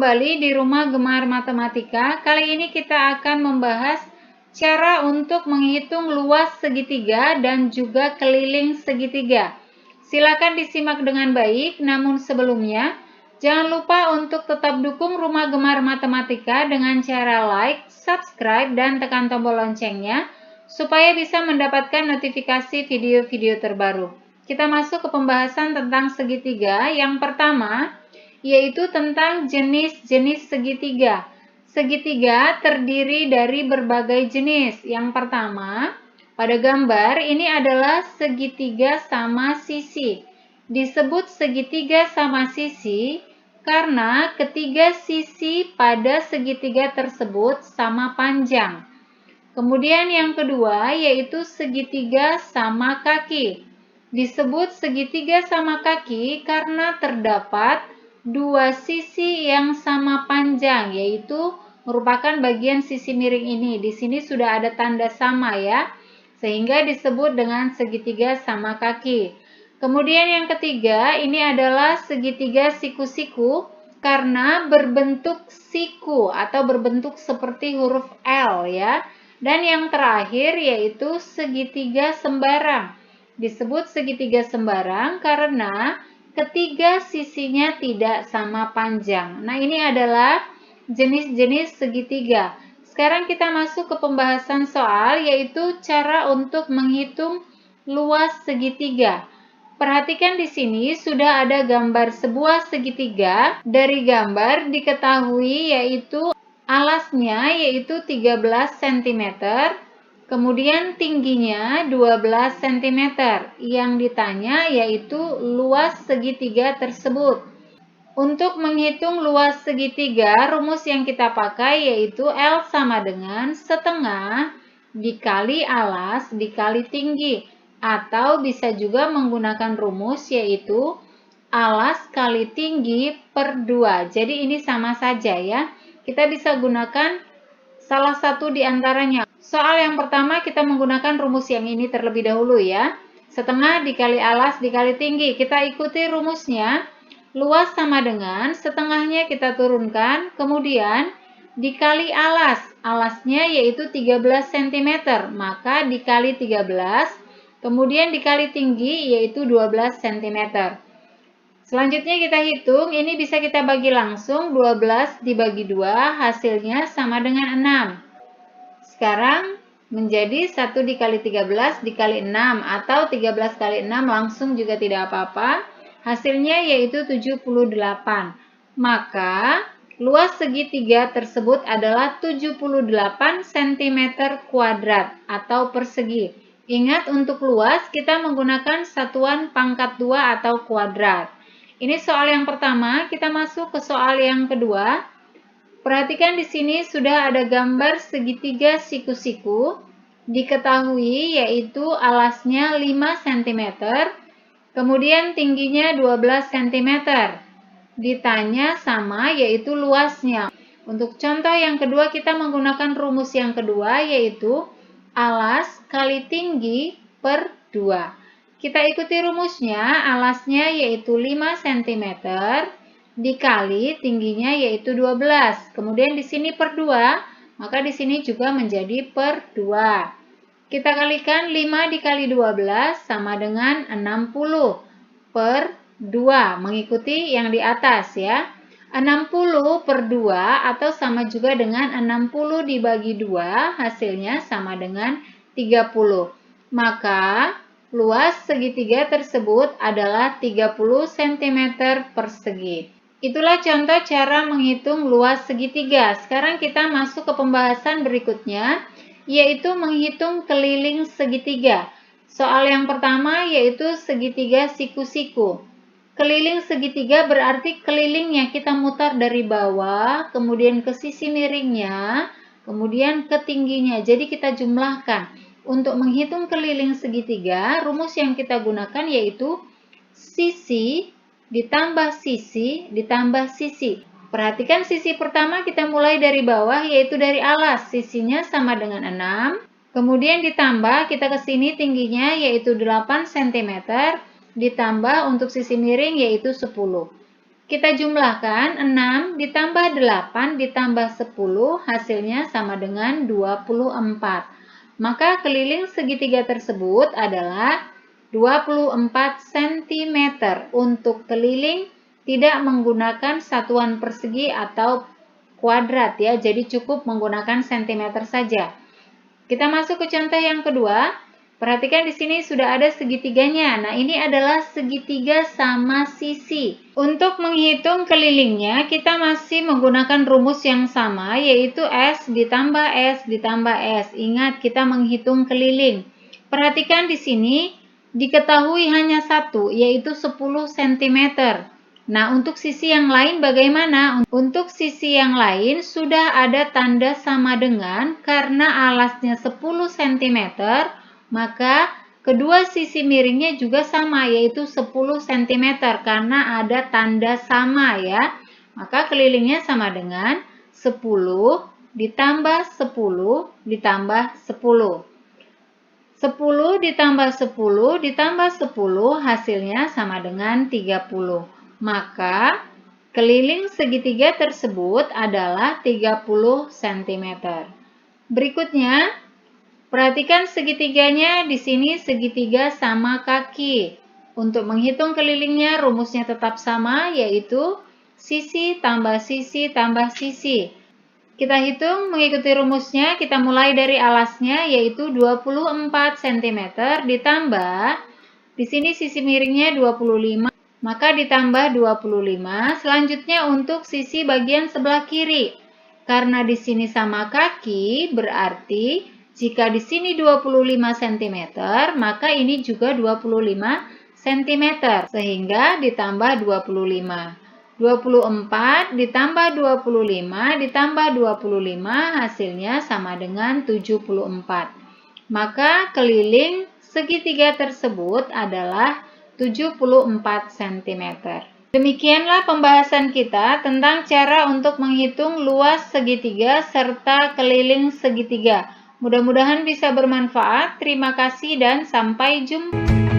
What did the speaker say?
kembali di Rumah Gemar Matematika. Kali ini kita akan membahas cara untuk menghitung luas segitiga dan juga keliling segitiga. Silakan disimak dengan baik, namun sebelumnya jangan lupa untuk tetap dukung Rumah Gemar Matematika dengan cara like, subscribe, dan tekan tombol loncengnya supaya bisa mendapatkan notifikasi video-video terbaru. Kita masuk ke pembahasan tentang segitiga. Yang pertama yaitu tentang jenis-jenis segitiga. Segitiga terdiri dari berbagai jenis. Yang pertama, pada gambar ini adalah segitiga sama sisi. Disebut segitiga sama sisi karena ketiga sisi pada segitiga tersebut sama panjang. Kemudian yang kedua yaitu segitiga sama kaki. Disebut segitiga sama kaki karena terdapat dua sisi yang sama panjang, yaitu merupakan bagian sisi miring ini. Di sini sudah ada tanda sama ya, sehingga disebut dengan segitiga sama kaki. Kemudian yang ketiga, ini adalah segitiga siku-siku karena berbentuk siku atau berbentuk seperti huruf L ya. Dan yang terakhir yaitu segitiga sembarang. Disebut segitiga sembarang karena ketiga sisinya tidak sama panjang. Nah, ini adalah jenis-jenis segitiga. Sekarang kita masuk ke pembahasan soal, yaitu cara untuk menghitung luas segitiga. Perhatikan di sini sudah ada gambar sebuah segitiga. Dari gambar diketahui yaitu alasnya yaitu 13 cm. Kemudian tingginya 12 cm. Yang ditanya yaitu luas segitiga tersebut. Untuk menghitung luas segitiga, rumus yang kita pakai yaitu L sama dengan setengah dikali alas dikali tinggi. Atau bisa juga menggunakan rumus yaitu alas kali tinggi per 2. Jadi ini sama saja ya. Kita bisa gunakan salah satu di antaranya. Soal yang pertama kita menggunakan rumus yang ini terlebih dahulu ya. Setengah dikali alas dikali tinggi. Kita ikuti rumusnya. Luas sama dengan setengahnya kita turunkan. Kemudian dikali alas. Alasnya yaitu 13 cm. Maka dikali 13. Kemudian dikali tinggi yaitu 12 cm. Selanjutnya kita hitung, ini bisa kita bagi langsung, 12 dibagi 2, hasilnya sama dengan 6. Sekarang menjadi 1 dikali 13 dikali 6, atau 13 kali 6 langsung juga tidak apa-apa. Hasilnya yaitu 78. Maka luas segitiga tersebut adalah 78 cm kuadrat atau persegi. Ingat untuk luas kita menggunakan satuan pangkat 2 atau kuadrat. Ini soal yang pertama, kita masuk ke soal yang kedua. Perhatikan di sini sudah ada gambar segitiga siku-siku. Diketahui yaitu alasnya 5 cm, kemudian tingginya 12 cm. Ditanya sama yaitu luasnya. Untuk contoh yang kedua kita menggunakan rumus yang kedua yaitu alas kali tinggi per 2. Kita ikuti rumusnya, alasnya yaitu 5 cm dikali tingginya yaitu 12. Kemudian di sini per 2, maka di sini juga menjadi per 2. Kita kalikan 5 dikali 12 sama dengan 60 per 2, mengikuti yang di atas ya. 60 per 2 atau sama juga dengan 60 dibagi 2, hasilnya sama dengan 30. Maka luas segitiga tersebut adalah 30 cm persegi. Itulah contoh cara menghitung luas segitiga. Sekarang kita masuk ke pembahasan berikutnya, yaitu menghitung keliling segitiga. Soal yang pertama yaitu segitiga siku-siku. Keliling segitiga berarti kelilingnya kita mutar dari bawah, kemudian ke sisi miringnya, kemudian ke tingginya. Jadi kita jumlahkan. Untuk menghitung keliling segitiga, rumus yang kita gunakan yaitu sisi ditambah sisi ditambah sisi. Perhatikan sisi pertama kita mulai dari bawah yaitu dari alas. Sisinya sama dengan 6. Kemudian ditambah kita ke sini tingginya yaitu 8 cm. Ditambah untuk sisi miring yaitu 10. Kita jumlahkan 6 ditambah 8 ditambah 10 hasilnya sama dengan 24. Maka keliling segitiga tersebut adalah 24 cm. Untuk keliling tidak menggunakan satuan persegi atau kuadrat ya, jadi cukup menggunakan cm saja. Kita masuk ke contoh yang kedua. Perhatikan di sini sudah ada segitiganya. Nah, ini adalah segitiga sama sisi. Untuk menghitung kelilingnya, kita masih menggunakan rumus yang sama, yaitu S ditambah S ditambah S. Ingat, kita menghitung keliling. Perhatikan di sini, diketahui hanya satu, yaitu 10 cm. Nah, untuk sisi yang lain bagaimana? Untuk sisi yang lain sudah ada tanda sama dengan, karena alasnya 10 cm, maka kedua sisi miringnya juga sama, yaitu 10 cm karena ada tanda sama ya. Maka kelilingnya sama dengan 10 ditambah 10 ditambah 10. 10 ditambah 10 ditambah 10 hasilnya sama dengan 30. Maka keliling segitiga tersebut adalah 30 cm. Berikutnya, perhatikan segitiganya. Di sini segitiga sama kaki. Untuk menghitung kelilingnya rumusnya tetap sama, yaitu sisi tambah sisi tambah sisi. Kita hitung mengikuti rumusnya. Kita mulai dari alasnya, yaitu 24 cm ditambah, di sini sisi miringnya 25, maka ditambah 25. Selanjutnya untuk sisi bagian sebelah kiri. Karena di sini sama kaki, berarti jika di sini 25 cm, maka ini juga 25 cm, sehingga ditambah 25. 24 ditambah 25 ditambah 25 hasilnya sama dengan 74. Maka keliling segitiga tersebut adalah 74 cm. Demikianlah pembahasan kita tentang cara untuk menghitung luas segitiga serta keliling segitiga. Mudah-mudahan bisa bermanfaat. Terima kasih dan sampai jumpa.